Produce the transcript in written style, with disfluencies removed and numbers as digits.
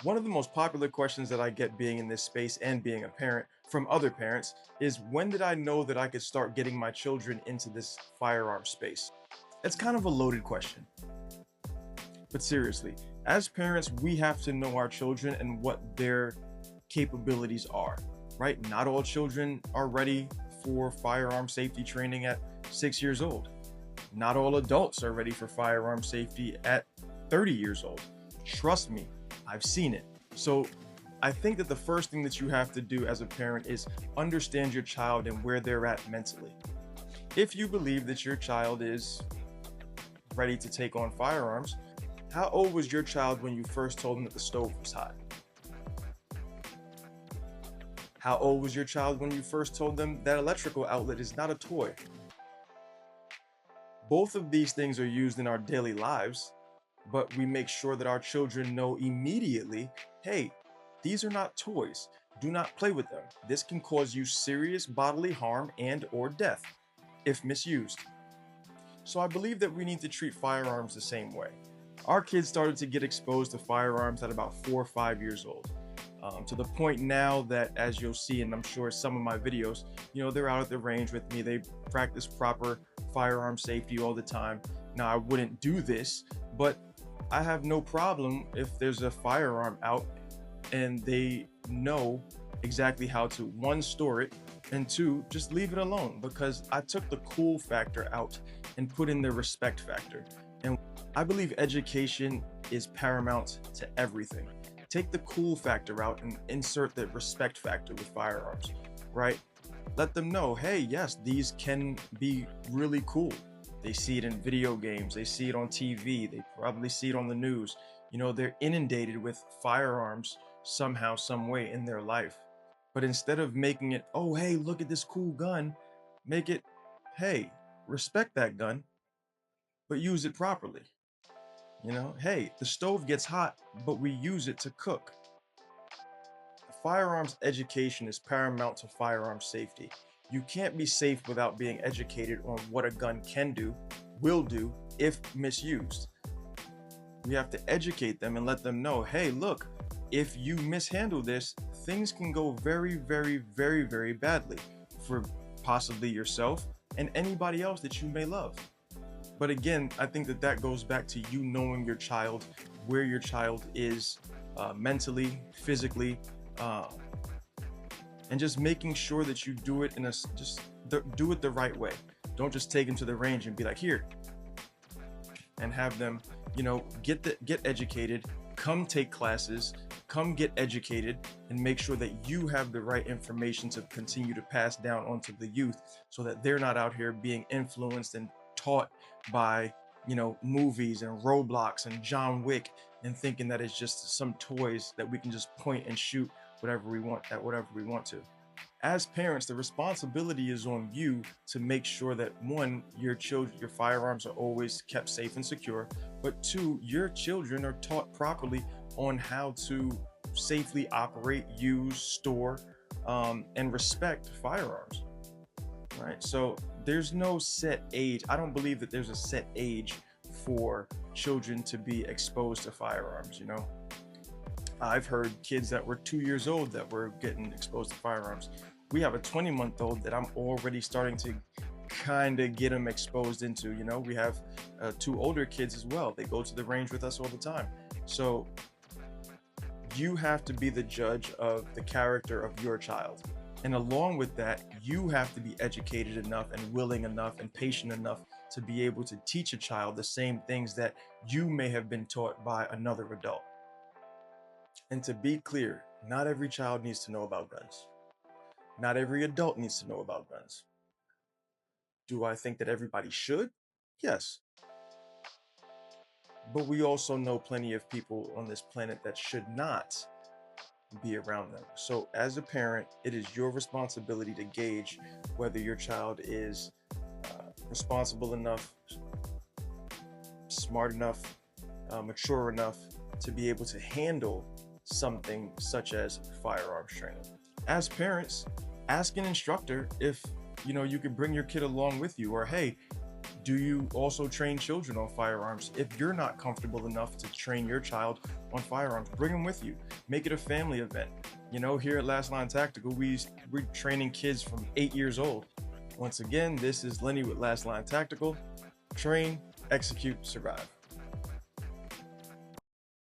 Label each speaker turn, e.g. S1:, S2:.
S1: One of the most popular questions that I get being in this space and being a parent from other parents is, when did I know that I could start getting my children into this firearm space? It's kind of a loaded question, but seriously, as parents, we have to know our children and what their capabilities are, right? Not all children are ready for firearm safety training at 6 years old. Not all adults are ready for firearm safety at 30 years old. Trust me, I've seen it. So I think that the first thing that you have to do as a parent is understand your child and where they're at mentally. If you believe that your child is ready to take on firearms, how old was your child when you first told them that the stove was hot? How old was your child when you first told them that electrical outlet is not a toy? Both of these things are used in our daily lives, but we make sure that our children know immediately, hey, these are not toys. Do not play with them. This can cause you serious bodily harm and or death if misused. So I believe that we need to treat firearms the same way. Our kids started to get exposed to firearms at about 4 or 5 years old. To the point now that, as you'll see, and I'm sure some of my videos, they're out at the range with me. They practice proper firearm safety all the time. Now, I wouldn't do this, but I have no problem if there's a firearm out and they know exactly how to, one, store it, and two, just leave it alone, because I took the cool factor out and put in the respect factor. And I believe education is paramount to everything. Take the cool factor out and insert the respect factor with firearms, right? Let them know, hey, yes, these can be really cool. They see it in video games, they see it on TV, they probably see it on the news. They're inundated with firearms somehow, some way in their life. But instead of making it, oh, hey, look at this cool gun, make it, hey, respect that gun, but use it properly. Hey, the stove gets hot, but we use it to cook. Firearms education is paramount to firearm safety. You can't be safe without being educated on what a gun can do, will do, if misused. We have to educate them and let them know, hey, look, if you mishandle this, things can go very, very, very, very badly for possibly yourself and anybody else that you may love. But again, I think that goes back to you knowing your child, where your child is mentally, physically, and just making sure that you do it do it the right way. Don't just take them to the range and be like, here, and have them, get educated, come take classes, come get educated, and make sure that you have the right information to continue to pass down onto the youth, so that they're not out here being influenced and taught by movies and Roblox and John Wick, and thinking that it's just some toys that we can just point and shoot whatever we want at whatever we want to. As parents, the responsibility is on you to make sure that, one, your firearms are always kept safe and secure, but two, your children are taught properly on how to safely operate, use, store, and respect firearms. Right? So there's no set age. I don't believe that there's a set age for children to be exposed to firearms. I've heard kids that were 2 years old that were getting exposed to firearms. We have a 20-month-old that I'm already starting to kind of get them exposed into. We have 2 older kids as well. They go to the range with us all the time. So you have to be the judge of the character of your child. And along with that, you have to be educated enough and willing enough and patient enough to be able to teach a child the same things that you may have been taught by another adult. And to be clear, not every child needs to know about guns. Not every adult needs to know about guns. Do I think that everybody should? Yes. But we also know plenty of people on this planet that should not be around them. So as a parent, it is your responsibility to gauge whether your child is responsible enough, smart enough, mature enough to be able to handle something such as firearms training. As parents, ask an instructor if you could bring your kid along with you, or hey, Do you also train children on firearms? If you're not comfortable enough to train your child on firearms, bring them with you. Make it a family event. You know, here at Last Line Tactical, we're training kids from 8 years old. Once again, this is Lenny with Last Line Tactical. Train, execute, survive.